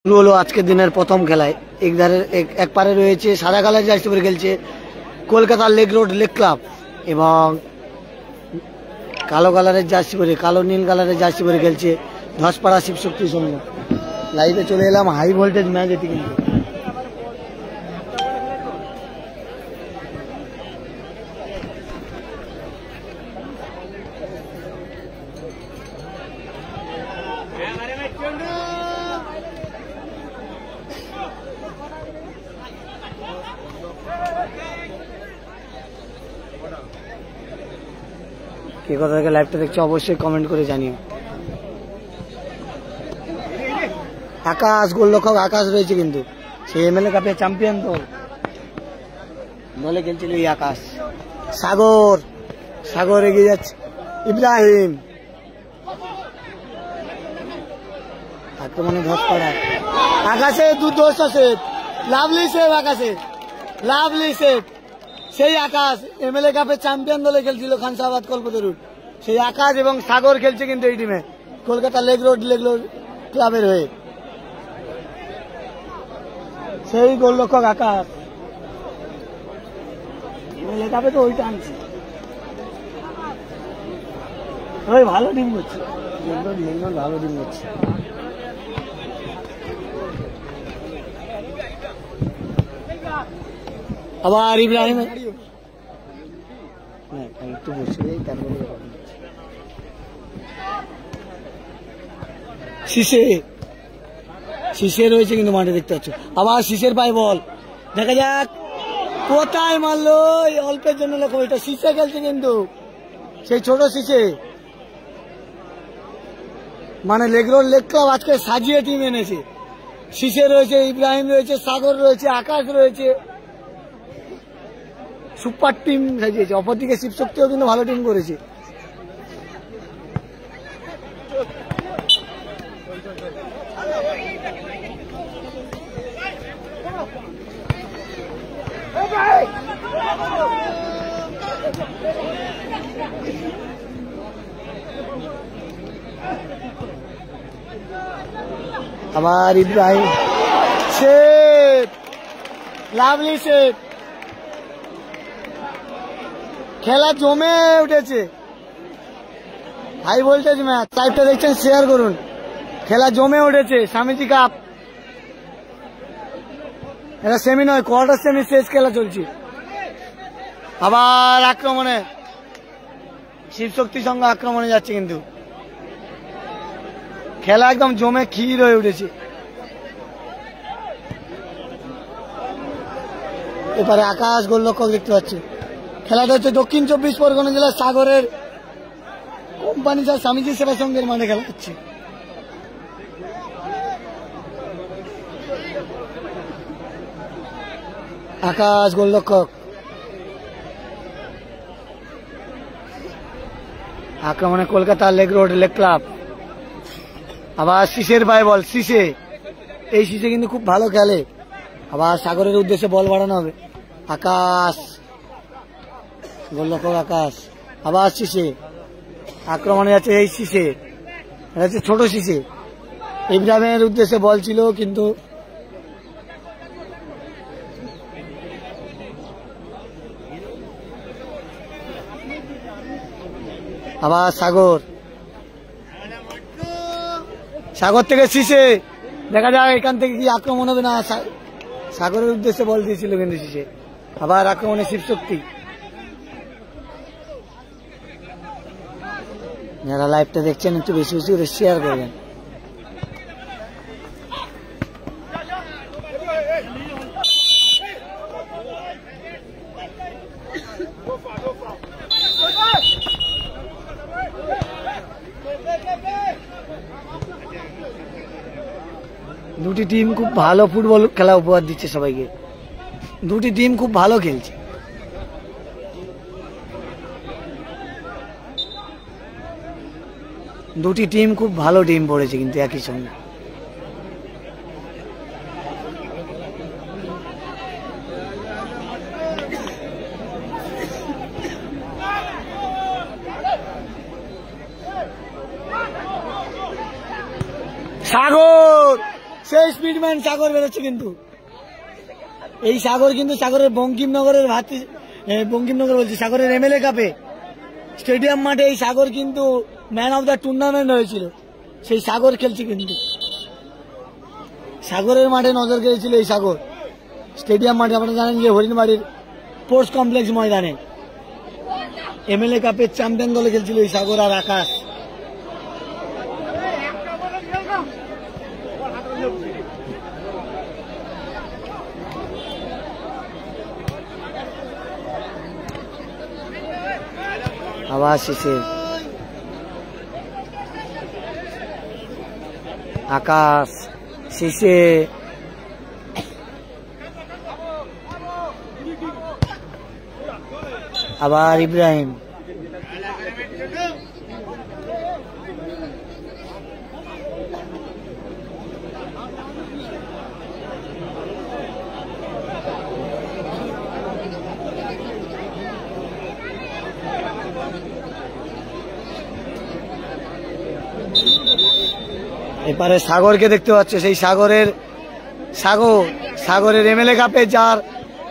শুরু হলো আজকের দিনের প্রথম খেলায়। এক পারে রয়েছে সাদা কালার জার্সি পরে খেলছে Kolkata lake road lake club এবং কালো কালারের জার্সি পরে কালো নীল কালারের জার্সি পরে খেলছে ধসপাড়া শিবশক্তির সঙ্গে। লাইভে চলে এলাম হাই ভোল্টেজ ম্যাচ এটি কিন্তু। কে কথা থেকে লাইভটা দেখছো অবশ্যই কমেন্ট করে জানিও। আকাশ গোলরক্ষক আকাশ রয়েছে কিন্তু সেই এমএলএ কাপের চ্যাম্পিয়ন দলে খেলছিল এই আকাশ। সাগর সাগর এগিয়ে যাচ্ছে, ইব্রাহিম আক্রমণে ধসপাড়া আকাশে দুর্ধর্ষ সেভ, লাভলি সেভ আকাশে, লাভলি সেভ। সেই আকাশ এমএলএ কাপের চ্যাম্পিয়ন দলে খেলছিল খানসাবাদ কলকাতা রুট, সেই আকাশ এবং সাগর খেলছে কিন্তু এই টিমে কলকাতা লেক রোড ক্লাবের হয়ে। সেই গোলরক্ষক আকাশ এমএলএ কাপে তো ওইটা আনছে, ওই ভালো টিম করছে, ভালো টিম করছে। আবার ইব্রাহিম একটু বসে শীষে রয়েছে কিন্তু মাঠে দেখতে পাচ্ছ। আবার শীষের পায়ে বল, দেখা যাক কোথায় মারলো, অল্পের জন্য লোক ওইটা শীষে খেলছে কিন্তু সেই ছোট শীষে, মানে লেক রোড লেক ক্লাব আজকে সাজিয়ে টিম এনেছে। শীষে রয়েছে, ইব্রাহিম রয়েছে, সাগর রয়েছে, আকাশ রয়েছে, সুপার টিম সাজিয়েছে। অপরদিকে শিবশক্তিও কিন্তু ভালো টিম করেছে। আবার ইব্রাহিম সেভ, লাভলি সেভ। খেলা জমে উঠেছে, হাই ভোল্টেজ ম্যাচ। লাইভটা দেখছেন শেয়ার করুন। খেলা জমে উঠেছে, স্বামীজি কাপ এটা সেমি নয়, কোয়ার্টার সেমি শেষ খেলা চলছে। আবার আক্রমণে শিবশক্তির সঙ্গে আক্রমণে যাচ্ছে কিন্তু খেলা একদম জমে ক্ষীর হয়ে উঠেছে। এবারে আকাশ গোলরক্ষক দেখতে পাচ্ছে। খেলাটা হচ্ছে দক্ষিণ 24 পরগনা জেলার সাগরের কোম্পানি স্বামীজি সেবা সংঘের মাঠে খেলা হচ্ছে। আকাশ গোলরক্ষক, আক্রমণে Kolkata lake road lake club. আবার শীষের পায়ে বল, শীষে, এই শীষে কিন্তু খুব ভালো খেলে। আবার সাগরের উদ্দেশ্যে বল বাড়ানো হবে। আকাশ গোলরক্ষক আকাশ, আবার শীষে আক্রমণে যাচ্ছে এই শীষে, এটা হচ্ছে ছোট শীষে। ইব্রাহিমের উদ্দেশ্যে বল ছিল কিন্তু আবার সাগর, সাগর থেকে শীষে, দেখা যাক এখান থেকে কি আক্রমণ হবে না। সাগরের উদ্দেশ্যে বল দিয়েছিল কিন্তু শীষে। আবার আক্রমণে শিবশক্তি। যারা লাইভটা দেখছেন একটু বেশি বেশি করে শেয়ার করবেন। দুটি টিম খুব ভালো ফুটবল খেলা উপহার দিচ্ছে সবাইকে। দুটি টিম খুব ভালো খেলছে। দুটি টিম খুব ভালো টিম পড়েছে কিন্তু একই সঙ্গে। সাগর সেই স্পিডম্যান সাগর বেরোচ্ছে কিন্তু এই সাগর কিন্তু সাগরের বঙ্কিমনগরের বঙ্কিমনগর বলছি সাগরের এমএলএ কাপে স্টেডিয়াম মাঠে এই সাগর কিন্তু ম্যান অফ দ্য টুর্নামেন্ট হয়েছিল সেই সাগর খেলছে কিন্তু সাগরের মাঠে নজর কেড়েছিল এই সাগর স্টেডিয়াম মাঠে আপনারা জানেন যে হরিণবাড়ির স্পোর্টস কমপ্লেক্স ময়দানে এমএলএ কাপের চ্যাম্পিয়ন দলে খেলছিল এই সাগর আর আকাশ আবার শেষে আকাশ শেষে আবার ইব্রাহিম এপারে সাগরকে দেখতে পাচ্ছ সেই সাগরের এমএলএ কাপে যার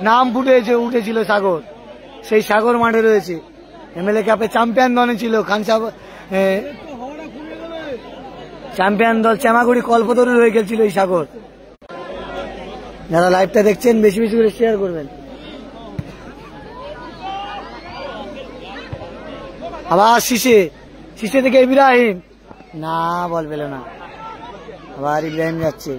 নাম উঠেছিল সাগর সেই সাগর মাঠে রয়েছে এমএলএ কাপে চ্যাম্পিয়ন দলে ছিল চ্যাম্পিয়ন দল চেমাগুড়ি কল্পতরু হয়ে খেলছিল এই সাগর যারা লাইভটা দেখছেন বেশি বেশি করে শেয়ার করবেন আবার শীষে থেকে ইব্রাহিম না বল পেল না আবার ইব্রাহিম যাচ্ছে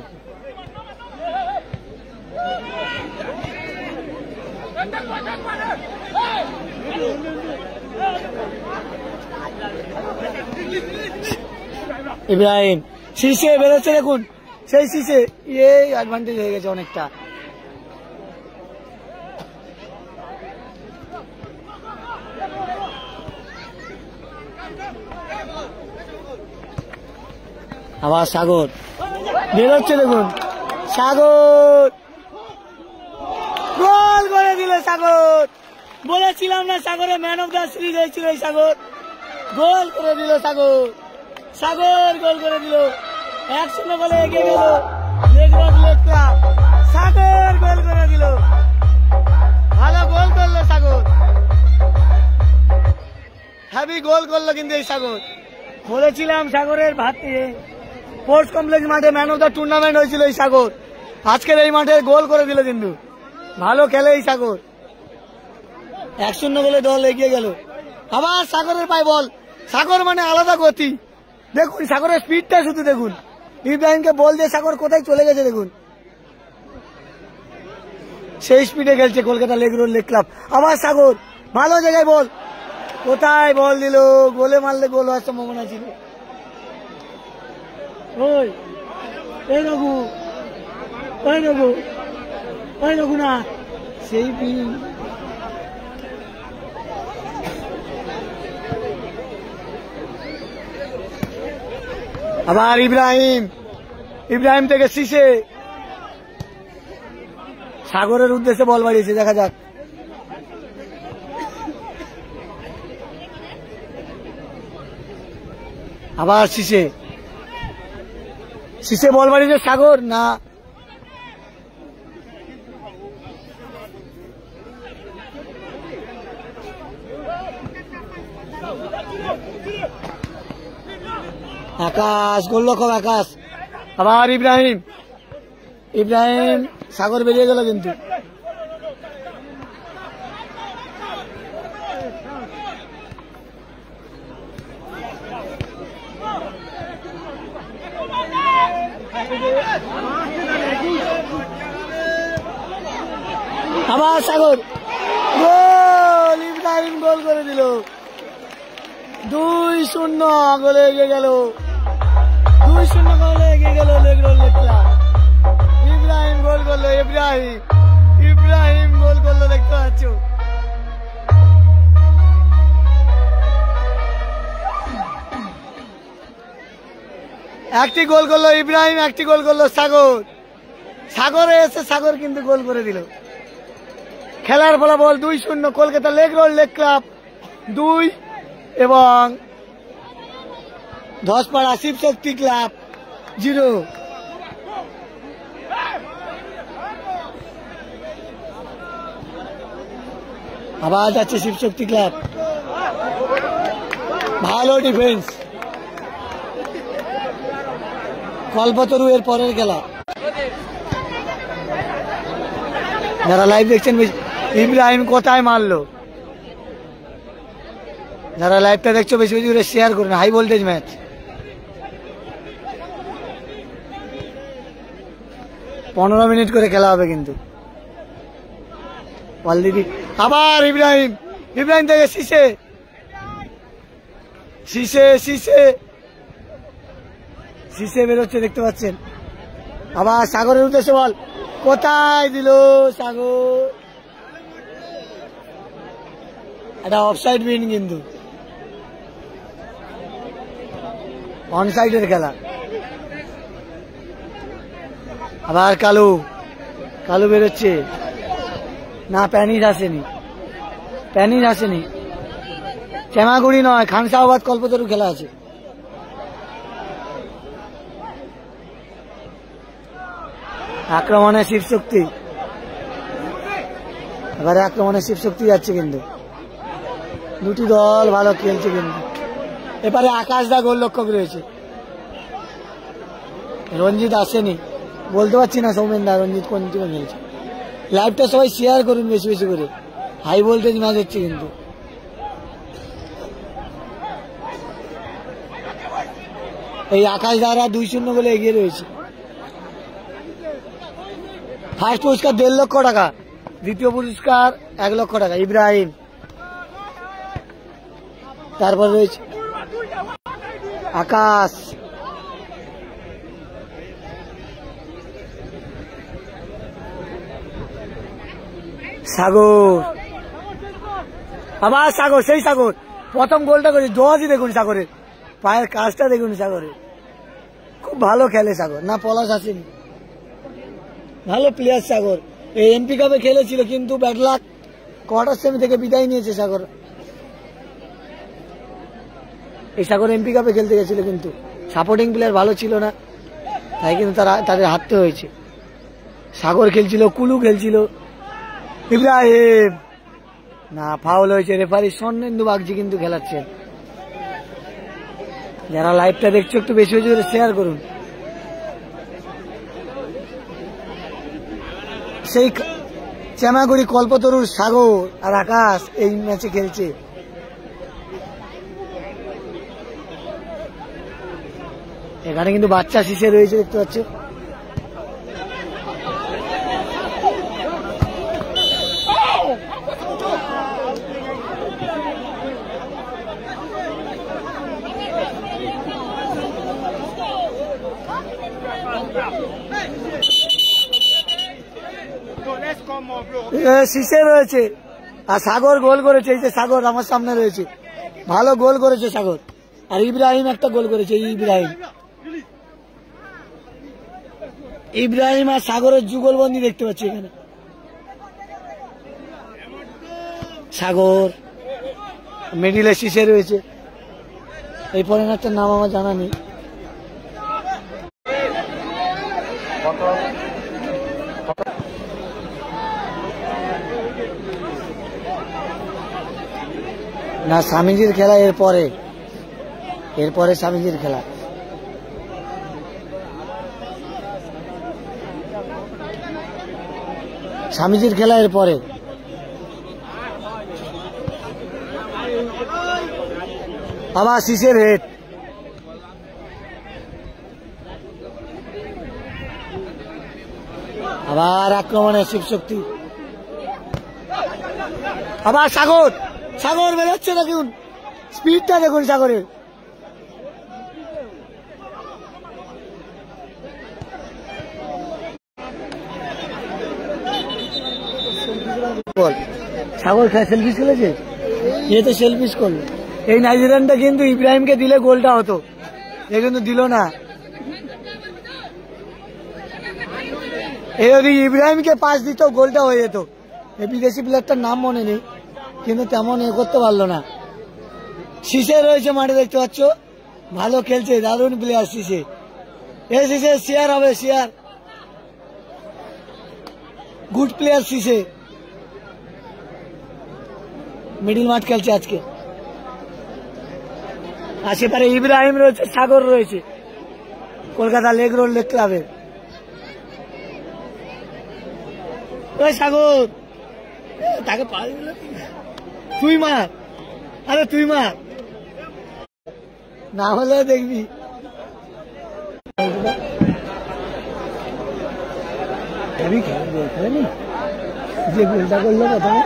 ইব্রাহিম শীষে বেরোচ্ছে দেখুন সেই শীষে অ্যাডভান্টেজ হয়ে গেছে অনেকটা আবার সাগর বেরোচ্ছে দেখুন সাগর গোল করে দিল সাগর বলেছিলাম না সাগরে ম্যান অফ দ্য সিরিজ হয়েছিল এই সাগর গোল করে দিল সাগর গোল করে দিল 1-0 গোলে এগিয়ে গেল সাগর গোল করে দিল ভালো গোল করলো সাগর হ্যাভি গোল করলো কিন্তু এই সাগর বলেছিলাম সাগরের স্পোর্টস কমপ্লেক্স মাঠে ম্যান অফ দ্য টুর্নামেন্ট হয়েছিল এই সাগর আজকের এই মাঠে গোল করে দিল কিন্তু ভালো খেলে এই সাগর 1-0 গোলে দল এগিয়ে গেল আবার সাগরের পায় বল সাগর মানে আলাদা গতি দেখুন সাগরের স্পিডটা শুধু দেখুন ইব্রাহিমকে বল দিয়ে সাগর কোথায় চলে গেছে দেখুন সেই স্পিডে খেলছে কলকাতা লেগ ক্লাব আবার সাগর ভালো জায়গায় বল কোথায় বল দিল গোলে মারলে গোল হওয়ার সম্ভাবনা ছিল রঘু না সেই আবার ইব্রাহিম থেকে শীষে সাগরের উদ্দেশ্যে বল বাড়িয়েছে দেখা যাক আবার শীষে বল বাড়িয়েছে সাগর না আকাশ গোলরক্ষক আকাশ আবার ইব্রাহিম সাগর বেরিয়ে গেল কিন্তু আবার সাগর গোল ইব্রাহিম গোল করে দিল 2-0 গোলে এগিয়ে গেল 2-0 গোলে এগিয়ে গেল ইব্রাহিম গোল করলো ইব্রাহিম গোল করলো দেখতে পাচ্ছ একটি গোল করলো ইব্রাহিম একটি গোল করলো সাগরে এসে সাগর কিন্তু গোল করে দিল খেলার ফলাফল 2-0 কলকাতা লেগ ক্লাব 2 এবং ধসপাড়া শিবশক্তি ক্লাব 0 আবার যাচ্ছে শিবশক্তি ক্লাব, ভালো ডিফেন্স। কল্পতরু এর পরের খেলা। যারা লাইভ দেখছেন, ইব্রাহিম কোথায় মারলো, যারা লাইভটা দেখছো বেশি বেশি করে শেয়ার করুন। High voltage match. পনেরো মিনিট করে খেলা হবে কিন্তু অলরেডি। আবার ইব্রাহিম, ইব্রাহিম থেকে শীষে শীষে শীষে শীষে বেরোচ্ছে দেখতে পাচ্ছেন। আবার সাগরের উদ্দেশ্যে বল, কোথায় দিল সাগর। এটা অফসাইড উইন, কিন্তু অনসাইডের খেলা। আবার কালু, কালু বেরোচ্ছে না, প্যানিস আসেনি, প্যানিস আসেনি। চেমাগুড়ি নয়, খানসাহাবাদ কল্পতরু খেলা আছে। আক্রমণে শিবশক্তি, এবারে আক্রমণে শিবশক্তি যাচ্ছে কিন্তু। দুটি দল ভালো খেলছে কিন্তু। এবারে আকাশদা গোলরক্ষক রয়েছে, রঞ্জিত আসেনি, বলতে পারছি না সৌমেন দা রঞ্জিত কোন টিমে খেলছে। লাইভটা সবাই শেয়ার করুন বেশি বেশি করে, হাই ভোল্টেজ ম্যাচ হচ্ছে কিন্তু। এই আকাশ দ্বারা 2-0 বলে এগিয়ে রয়েছে। ফার্স্ট পুরস্কার 1.5 লক্ষ টাকা, দ্বিতীয় পুরস্কার 1 লক্ষ টাকা ইব্রাহিম। তারপর রয়েছে আকাশ, সাগর, আবার সাগর, সেই সাগর প্রথম গোলটা করে। জজই দেখুন সাগরের পায়ের কাজটা দেখুন সাগরের, খুব ভালো খেলে সাগর। না পলাশ আসেনি, ভালো প্লেয়ার সাগর। এই এমপি কাপে খেলেছিল কিন্তু ব্যাড লাক, কোয়ার্টার সেমি থেকে বিদায় নিয়েছে সাগর। এই সাগর এমপি কাপে খেলতে গেছিল কিন্তু সাপোর্টিং প্লেয়ার ভালো ছিল না, তাই কিন্তু তাদের হারতে হয়েছে। সাগর খেলছিল, কুলু খেলছিল, ইব্রাহিম না, ফাউল হয়েছে। রেফারি স্বর্ণেন্দু বাগজি কিন্তু খেলাচ্ছেন। যারা লাইভটা দেখছো একটু বেশি বেশি করে শেয়ার করুন। সেই চেমাগুড়ি কল্পতরুর সাগর আর আকাশ এই ম্যাচে খেলছে। এখানে কিন্তু বাচ্চা শিশে রয়েছে দেখতে পাচ্ছ। শীষে রয়েছে আর সাগর গোল করেছে। এই যে সাগর আমার সামনে রয়েছে, ভালো গোল করেছে সাগর। আর ইব্রাহিম একটা গোল করেছে। ইব্রাহিম, ইব্রাহিম আর সাগরের যুগলবন্দি দেখতে পাচ্ছি এখানে। সাগর মিডিলে শীষে রয়েছে। এই ফরেনারটার নাম আমার জানা নেই। না, স্বামীজির খেলা এরপরে, এরপরে স্বামীজির খেলা। স্বামীজির খেলা এরপরে। আবার শীষের হেড, আবার আক্রমণে শিবশক্তি। আবার সাগর, সাগর বেরোচ্ছে দেখুন, স্পিডটা দেখুন সাগরের। সাগর সেলফিশ খেলেছে, এ তো সেলফিশ করলো। এই নাইজেরিয়ানটা কিন্তু ইব্রাহিমকে দিলে গোলটা হতো, এ কিন্তু দিল না। এই যদি ইব্রাহিমকে পাস দিত গোলটা হয়ে যেত। এই বিদেশি প্লেয়ারটার নাম মনে নেই, কিন্তু তেমন এ করতে পারলো না। শীষে রয়েছে মাঠে দেখতে পাচ্ছ, ভালো খেলছে, দারুণ প্লেয়ার শীষে। এই শীষে শেয়ার হবে, শেয়ার, গুড প্লেয়ার শীষে। মিডিল মাঠ খেলছে আজকে। আর সেপারে ইব্রাহিম রয়েছে, সাগর রয়েছে, কলকাতা লেগ রোড লেগ ক্লাবের। ওই সাগর তাকে তুই মার, আরে তুই মার, না হলে দেখবি যে গোলটা করলো প্রথমে,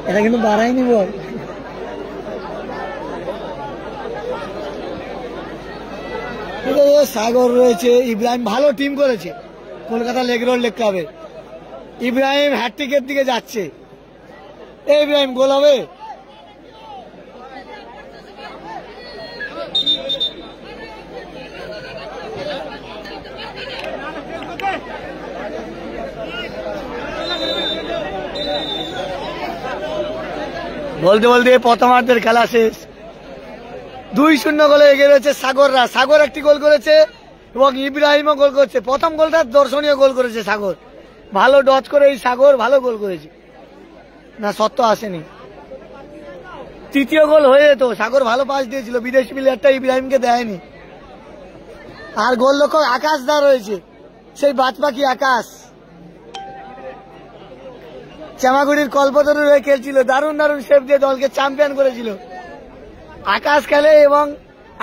এটা কিন্তু বাড়ায়নি বল। সাগর রয়েছে, ইব্রাহিম ভালো টিম করেছে কলকাতা লেগ রোড লেগ ক্লাবে। ইব্রাহিম হ্যাটট্রিকের দিকে যাচ্ছে। ইব্রাহিম গোল হবে? বলতে বলতে প্রথমার্ধের খেলা শেষ। 2-0 গোলে এগিয়ে রয়েছে সাগররা। সাগর একটি গোল করেছে এবং ইব্রাহিমও গোল করেছে। প্রথম গোলটা দর্শনীয় গোল করেছে সাগর, ভালো ডচ করে এই সাগর ভালো গোল করেছে, না সত্য আসেনি। তৃতীয় গোল হয়ে যেত, সাগর ভালো পাস দিয়েছিল, বিদেশি প্লেয়ারটা ইব্রাহিমকে দেয়নি। আর গোলরক্ষক আকাশ দা রয়েছে, সেই বাজপাখি আকাশ, চামাগুড়ির কল্পতরু হয়ে খেলছিল, দারুণ দারুণ সেভ দিয়ে দলকে চ্যাম্পিয়ন করেছিল। আকাশ খেলে এবং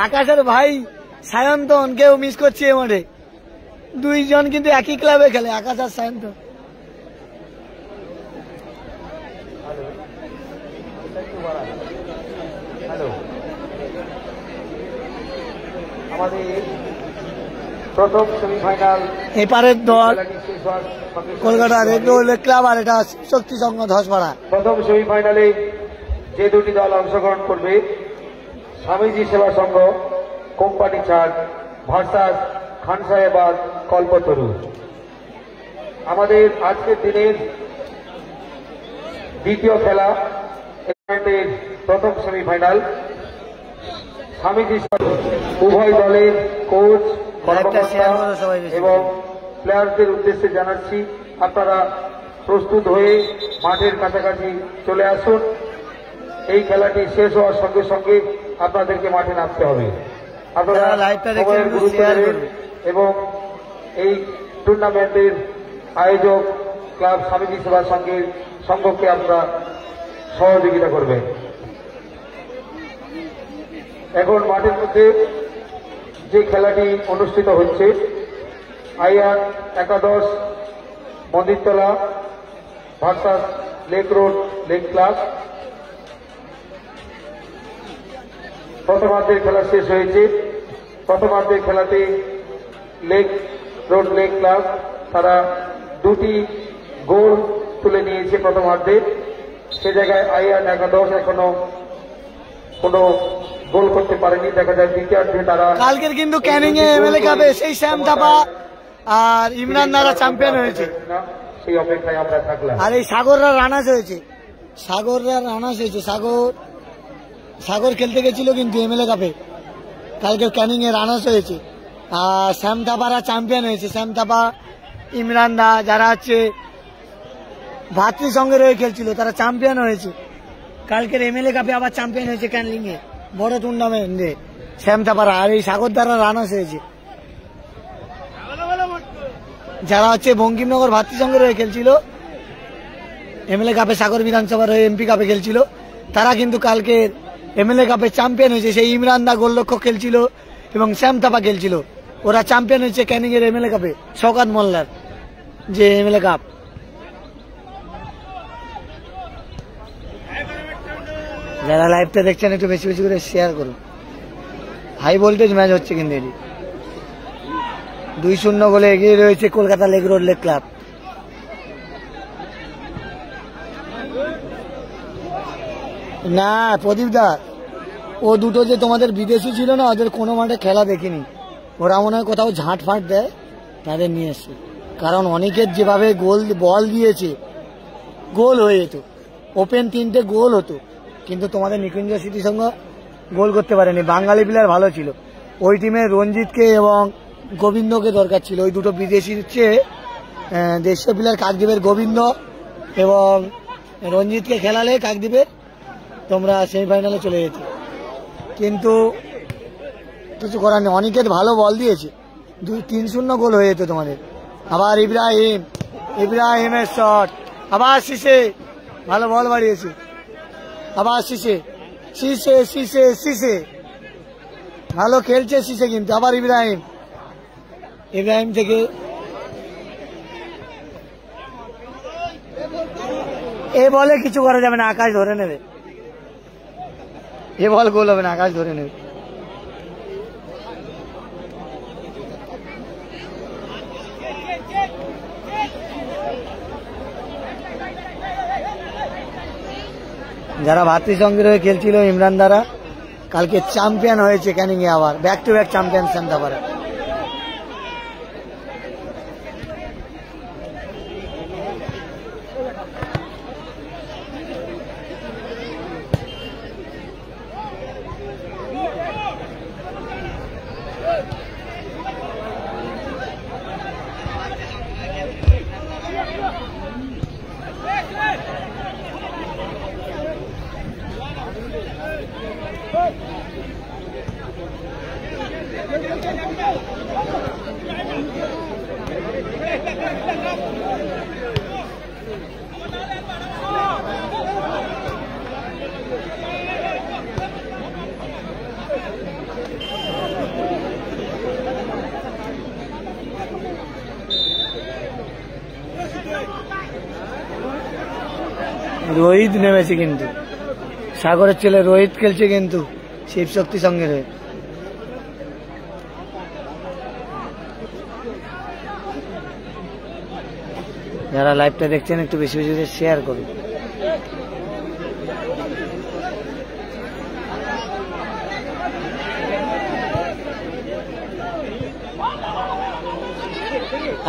আকাশের ভাই সায়ন্তনকেও মিস করছি এ মাঠে। দুইজন কিন্তু একই ক্লাবে খেলে, আকাশ আর সায়ন্তন। প্রথম সেমিফাইনাল এপারের দল কলকাতা রেড রোড ক্লাব, আর এটা শক্তি সংঘ ধসপাড়া। প্রথম সেমিফাইনালে যে দুটি দল অংশগ্রহণ করবে, স্বামীজি সেবা সংঘ কোম্পানি চার্ট ভার্সাস খানসাহেবাদ কল্পতরু। আমাদের আজকের দিনের দ্বিতীয় খেলা, টুর্নামেন্টের প্রথম সেমিফাইনাল। স্বামীজি উভয় দলের কোচ এবং প্লেয়ারদের উদ্দেশ্যে জানাচ্ছি, আপনারা প্রস্তুত হয়ে মাঠের কাছাকাছি চলে আসুন। এই খেলাটি শেষ হওয়ার সঙ্গে সঙ্গে আপনাদেরকে মাঠে নামতে হবে। আপনারা সময়ের গুরুত্ব দেবেন এবং এই টুর্নামেন্টের আয়োজক ক্লাব স্বামীজি সেবা সংঘকে আপনারা সহযোগিতা করবেন। এখন মাঠের মধ্যে যে খেলাটি অনুষ্ঠিত হচ্ছে, আইআর একাদশ Mandirtala versus lake road lake club. প্রথমার্ধের খেলা শেষ হয়েছে। প্রথমার্ধের খেলাতে লেক রোড লেক ক্লাব তারা দুটি গোল তুলে নিয়েছে প্রথমার্ধে। সে জায়গায় আইআর একাদশ এখনো কোনো গোল করতে পারেনি। দেখা যায় দ্বিতীয়ার্ধে তারা কালকের কিন্তু ক্যানিং এ এমএলএ কাপে সেই শ্যাম থাপা আর ইমরান দ্বারা চ্যাম্পিয়ন হয়েছে, সেই অপেক্ষায় আমরা থাকলাম। আর এই সাগররা রানার্স হয়েছে, সাগর খেলতে গেছিল কিন্তু এমএলএ কাপে, কালকে ক্যানিং এ রানার্স হয়েছে। আর শ্যাম থাপারা চ্যাম্পিয়ন হয়েছে। শ্যাম থাপা, ইমরান দা যারা হচ্ছে ভাতৃসংঘের হয়ে খেলছিল, তারা চ্যাম্পিয়ন হয়েছে। কালকের এমএলএ কাপে আবার চ্যাম্পিয়ন হয়েছে ক্যানিং এ বড় টুর্নামেন্টে শ্যাম থাপারা। আর এই সাগর দ্বারা রানার্স হয়েছে। যারা হচ্ছে বঙ্কিমনগর ভাতৃসংঘের হয়ে খেলছিল এমএলএ কাপে, সাগর বিধানসভার হয়ে এমপি কাপে খেলছিল, তারা কিন্তু কালকে এমএলএ কাপে চ্যাম্পিয়ন হয়েছে। সেই ইমরান দা গোলরক্ষক খেলছিল এবং শ্যাম থাপা খেলছিল, ওরা চ্যাম্পিয়ন হয়েছে ক্যানিং এর এমএলএ কাপে, শওকত মোল্লার যে এমএলএ কাপ। যারা লাইভটা দেখছেন একটু বেশি বেশি করে শেয়ার করুন। হাই ভোল্টেজ ম্যাচ হচ্ছে কিন্তু এটি। 2-0 গোলে এগিয়ে রয়েছে Kolkata leg road leg club. না প্রদীপ দা, ও দুটো যে তোমাদের বিদেশি ছিল না, ওদের কোনো মাঠে খেলা দেখিনি। ওরা মনে হয় কোথাও ঝাঁট ফাঁট দেয়, তাদের নিয়ে এসছে। কারণ অনেকের যেভাবে বল দিয়েছে, গোল হয়ে যেত, ওপেন 3টে গোল হতো, কিন্তু তোমাদের নিকুঞ্জ সিটির সঙ্গে গোল করতে পারেনি। বাঙালি প্লেয়ার ভালো ছিল ওই টিমে, রঞ্জিতকে এবং গোবিন্দকে দরকার ছিল। ওই দুটো বিদেশির চেয়ে দেশীয় প্লেয়ার কাকদ্বীপের গোবিন্দ এবং রঞ্জিতকে খেলালে কাকদ্বীপে তোমরা সেমিফাইনালে চলে যেত, কিন্তু কিছু করার নেই। অনিকেত ভালো বল দিয়েছে, 3-0 গোল হয়ে যেত তোমাদের। আবার ইব্রাহিমের শট, আবার শিশে ভালো বল বাড়িয়েছে, আবার শিশে ভালো খেলছে শিশে, কিন্তু আবার ইব্রাহিম থেকে এ বলে কিছু করা যাবে না, আকাশ ধরে নেবে, এ বল গোল হবে না, আকাশ ধরে নেবে। যারা ভাতৃসংঘের হয়ে খেলছিল ইমরান দ্বারা, কালকে চ্যাম্পিয়ন হয়েছে ক্যানিং এ, আবার back to back champion Santapara. Rohit নেমেছে, কিন্তু সাগরের ছেলে রোহিত খেলছে কিন্তু শিবশক্তি সঙ্গে হয়ে। যারা লাইভটা দেখছেন একটু বেশি বেশি শেয়ার করুন।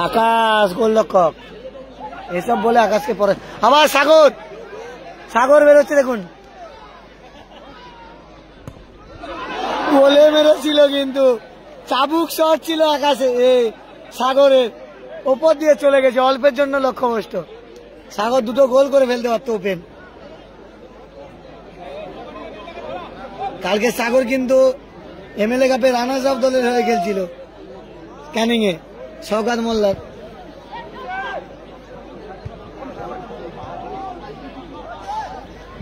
আকাশ গোলরক্ষক এসব বলে আকাশকে পরে, আবার সাগর বেরোচ্ছে, দেখুন বলে মেরেছিল, কিন্তু চাবুক শট ছিল আকাশে, সাগরের ওপর দিয়ে চলে গেছে, অল্পের জন্য লক্ষ্যভ্রষ্ট। সাগর 2টো গোল করে ফেলতে পারত ওপেন। কালকে সাগর কিন্তু এমএলএ কাপে রানার্স আপ দলের হয়ে খেলছিল ক্যানিং এ, শওকত মোল্লার।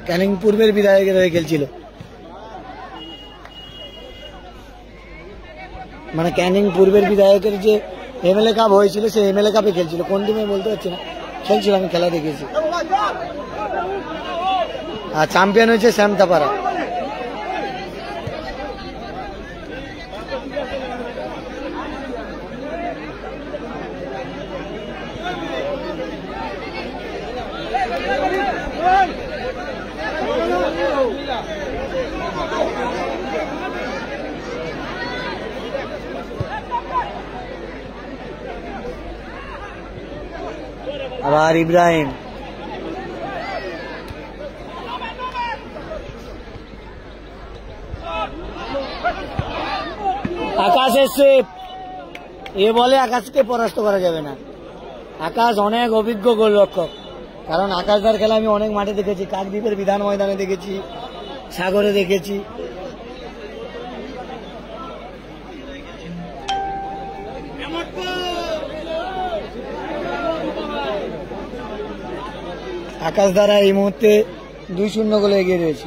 ক্যানিং পূর্বের বিধায়কের হয়ে খেলছিল, মানে ক্যানিং পূর্বের বিধায়কের যে এমএলএ কাপ হয়েছিল সেই এমএলএ কাপে খেলছিল। কোন টিমে বলতে পারছি না, খেলছিল, আমি খেলা দেখেছি। আর চ্যাম্পিয়ন হয়েছে শ্যামতাপাড়া। আবার ইব্রাহিম, আকাশের সেভ, এ বলে আকাশকে পরাস্ত করা যাবে না। আকাশ অনেক অভিজ্ঞ গোলরক্ষক, কারণ আকাশদার খেলা আমি অনেক মাঠে দেখেছি, কাকদ্বীপের বিধান ময়দানে দেখেছি, সাগরে দেখেছি। আকাশ দ্বারা এই মুহূর্তে 2-0 গোলে এগিয়ে রয়েছে।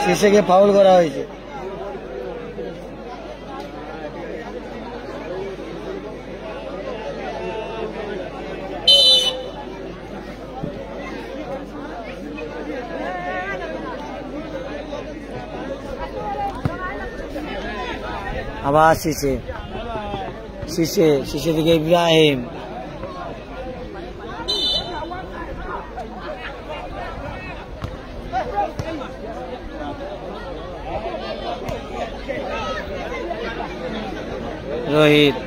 শেষে ফাউল করা হয়েছে। আবার শিশে দিকে ইব্রাহিম, রোহিত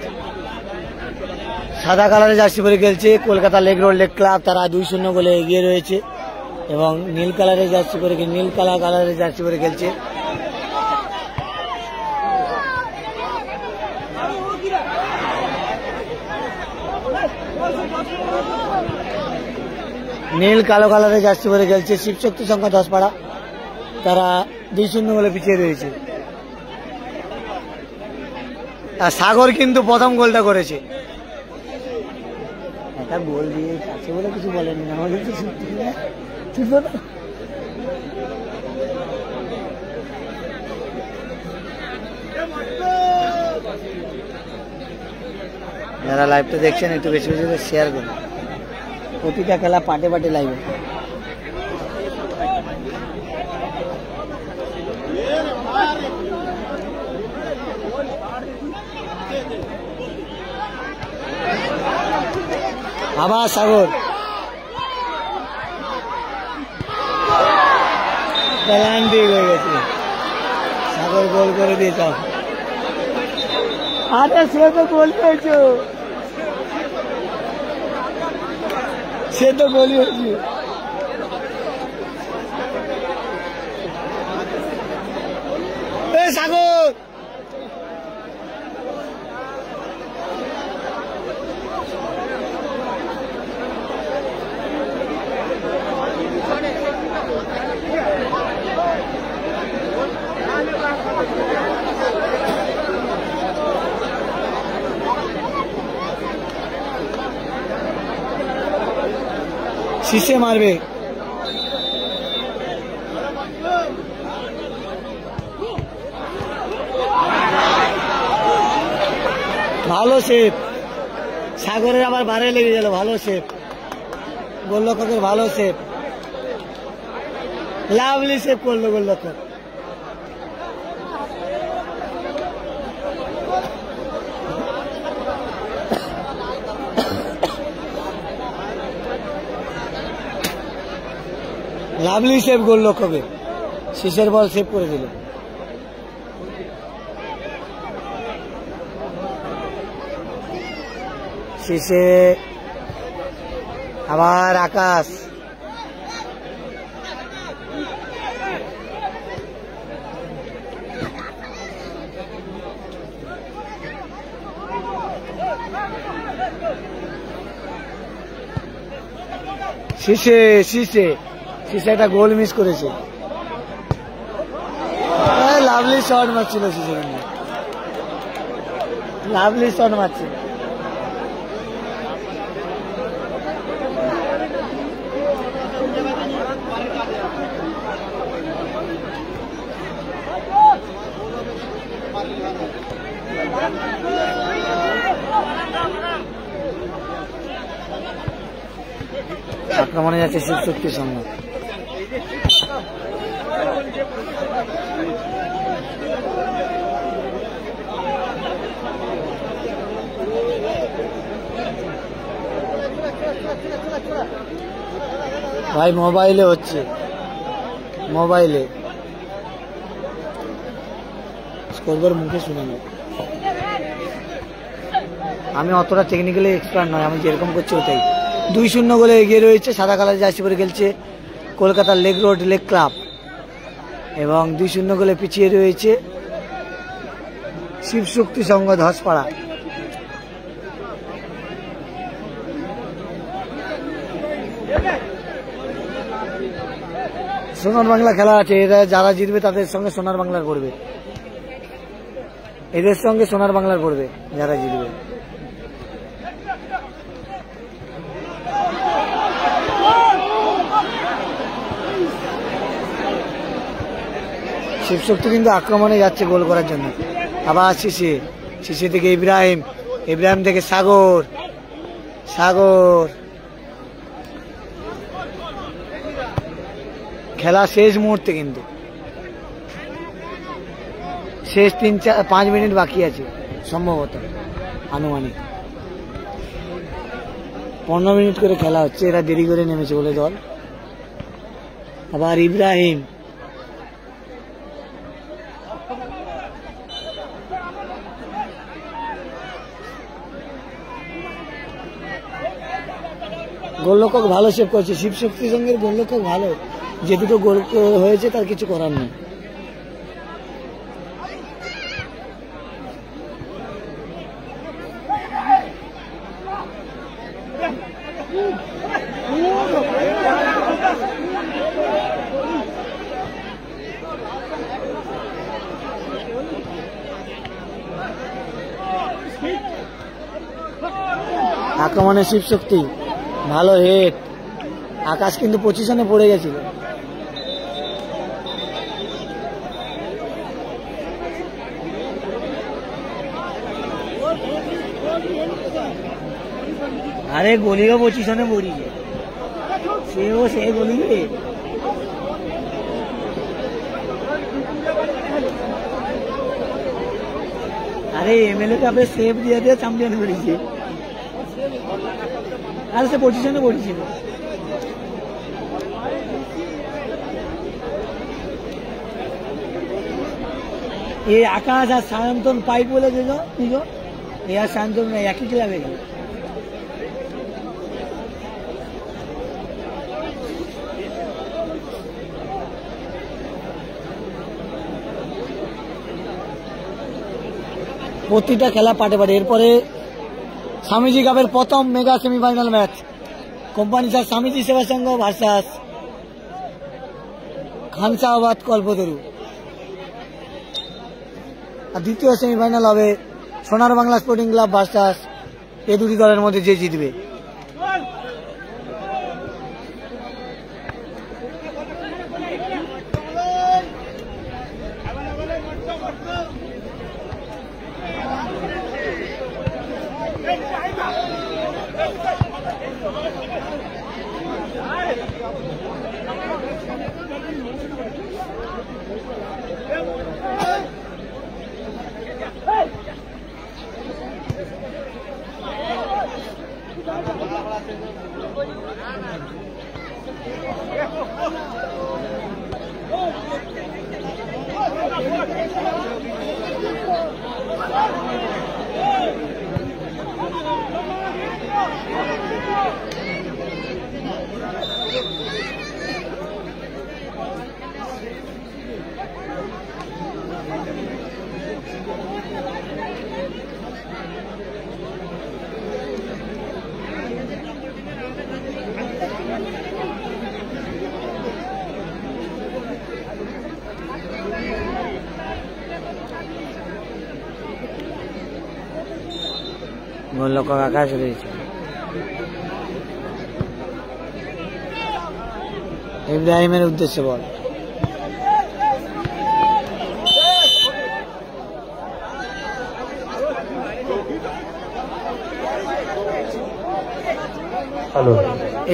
সাদা কালারের জার্সি পরে খেলছে Kolkata leg road leg club, তারা 2-0 গোলে এগিয়ে রয়েছে। এবং নীল কালারের জার্সি পরে, নীল কালারের জার্সি পরে খেলছে নীল কালো কালারে জার্সি পরে খেলছে শিবশক্তি সংখ্যা 10 পাড়া। তারা 2-0 গোলে পিছিয়ে রয়েছে। আর সাগর কিন্তু প্রথম গোলটা করেছে। একটা গোল দিয়ে কাছে বলে কিছু বলেনি, না হলে তো সত্যি যারা লাইভটা দেখছেন একটু বেশি বেশি করে শেয়ার করুন। প্রতিটা খেলা পাটে পাটে লাইভে। আবার সাগর পেনাল্টি হয়ে গেছে। সাগর গোল করে দিয়েছে। আরে সে তো গোল পেয়েছো, সে তো গোলই হয়েছে। সাগর শীষে মারবে। ভালো সেভ, সাগরের আবার বারে লেগে গেল। ভালো সেভ, গোলরক্ষকের ভালো সেভ, লাভলি সেভ করলো গোলরক্ষক। লাভলি সেভ গোলরক্ষকের, শীষের বল সেভ করে দিল। শীষে আবার আকাশ, শীষে শীষে শীষে একটা গোল মিস করেছে। লাভলি শট মারছিল শীষে, লাভলি শট মারছে। আক্রমণে যাচ্ছে শিবশক্তির সঙ্গে। ভাই মোবাইলে হচ্ছে, মোবাইলে স্কোরবোর্ড মুখে শুনে নেব। আমি অতটা টেকনিক্যালি এক্সপার্ট নয়, আমি যেরকম করছি ওটাই। 2-0 গোলে এগিয়ে রয়েছে। সাদা কালার জার্সি পরে খেলছে কলকাতার লেক রোড লেক ক্লাব এবং 2-0 গোলে পিছিয়ে রয়েছে শিবশক্তি সংঘ ধসপাড়া। সোনার বাংলা খেলা আছে, এরা যারা জিতবে তাদের সঙ্গে সোনার বাংলার পড়বে, এদের সঙ্গে সোনার বাংলার পড়বে যারা জিতবে। শিবশক্তি কিন্তু আক্রমণে যাচ্ছে গোল করার জন্য। আবার শীষে, শীষে থেকে ইব্রাহিম, ইব্রাহিম থেকে সাগর, সাগর খেলা শেষ মুহূর্তে, কিন্তু শেষ 3-4-5 মিনিট বাকি আছে সম্ভবত, আনুমানিক 15 মিনিট করে খেলা হচ্ছে। এরা দেরি করে নেমেছে বলে দল। আবার ইব্রাহিম, গোলরক্ষক ভালো সেভ করছে। শিবশক্তির সঙ্গে গোলরক্ষক ভালো, যে দুটো গোল হয়েছে তার কিছু করার নেই। আক্রমণে শিবশক্তি, ভালো হেড। আকাশ কিন্তু পজিশনে পড়ে গেছিল। আরে গলিও পজিশনে পড়িছে, সেও সে গলিবে। আরে এমএলএ কাপে সেভ দিয়ে দিয়ে চ্যাম্পিয়ন করেছে, আর সে পজিশনে পড়েছিল। এই আকাশ আর সায়ন্তন পাইপ বলে দিল, এ আর সায়ন্তন একই ক্লাবে গেল। প্রতিটা খেলা পাটে পাটে। এরপরে স্বামীজি কাপের প্রথম mega semifinal match, company sir Swamiji সেবা সংঘ ভার্সাস খানসাবাদ কল্পতরু। আর দ্বিতীয় সেমিফাইনাল হবে সোনার বাংলা স্পোর্টিং ক্লাব ভার্সাস এই দুটি দলের মধ্যে যে জিতবে। গোলরক্ষক আকাশ রয়েছে, ইব্রাহিমের উদ্দেশ্যে বল।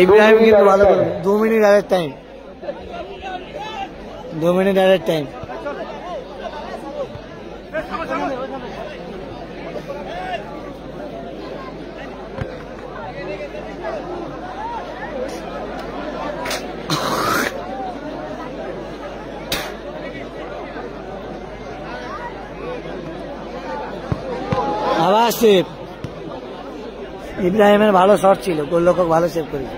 ইব্রাহিম কিন্তু ভালো, 2 মিনিট আরেক টাইম, 2 মিনিট আরেক টাইম। আবার সেভ, ইব্রাহিমের ভালো শট ছিল, গোলরক্ষক ভালো সেভ করেছে।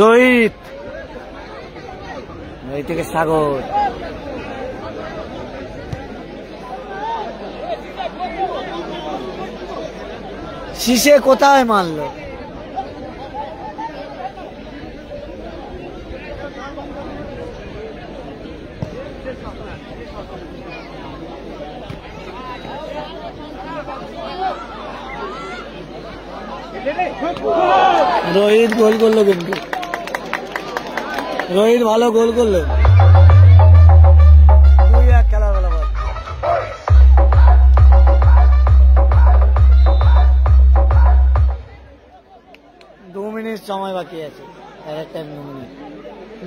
রোহিত থেকে সাগর, শীষে কোথায় মারলো? রোহিত গোল করলো, কিন্তু রোহিত ভালো গোল করলো। 2-1 খেলার বেলা বল। দু মিনিট সময় বাকি আছে,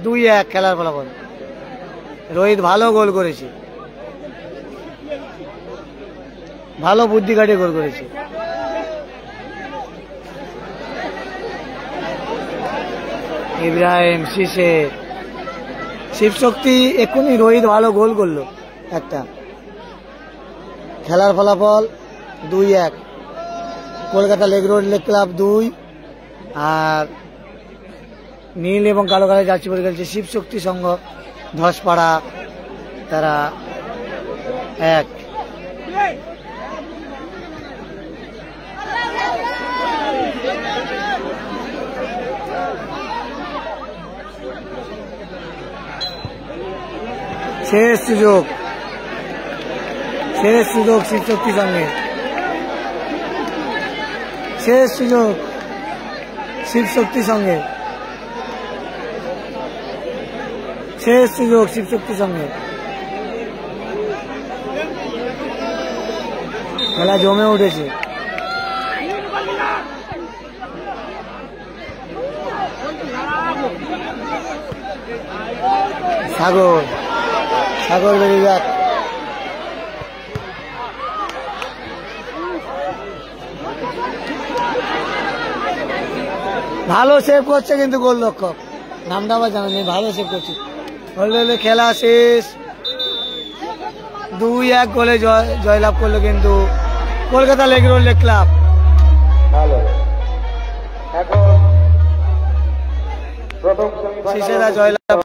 2-1 খেলার ফলাফল। রোহিত ভালো গোল করেছে, ভালো বুদ্ধি কাটিয়ে গোল করেছে। ইব্রাহিম, শীষে, শিবশক্তি, এক্ষুনি রোহিত ভালো গোল করলো একটা। খেলার ফলাফল 2-1, Kolkata lake road lake club 2 আর নীল এবং কালো কালো জার্সি পরে খেলছে শিবশক্তি সংঘ ধসপাড়া, তারা 1। শেষ সুযোগ, শেষ সুযোগ শিবশক্তি সঙ্গে, শেষ সুযোগ শিবশক্তি সঙ্গে, শেষ সুযোগ শিবশক্তি সঙ্গে। খেলা জমে উঠেছে। সাগর, সাগর বেরিয়ে যাক। ভালো সেভ করছে কিন্তু গোলরক্ষক, নামটা আবার জানা নেই, ভালো সেভ করছে। বললে খেলা শেষ, 2-1 গোলে জয়লাভ করলো কিন্তু Kolkata leg road leg club. ভালো, এখন প্রথম সেমিফাইনাল শিশেরা জয়লাভ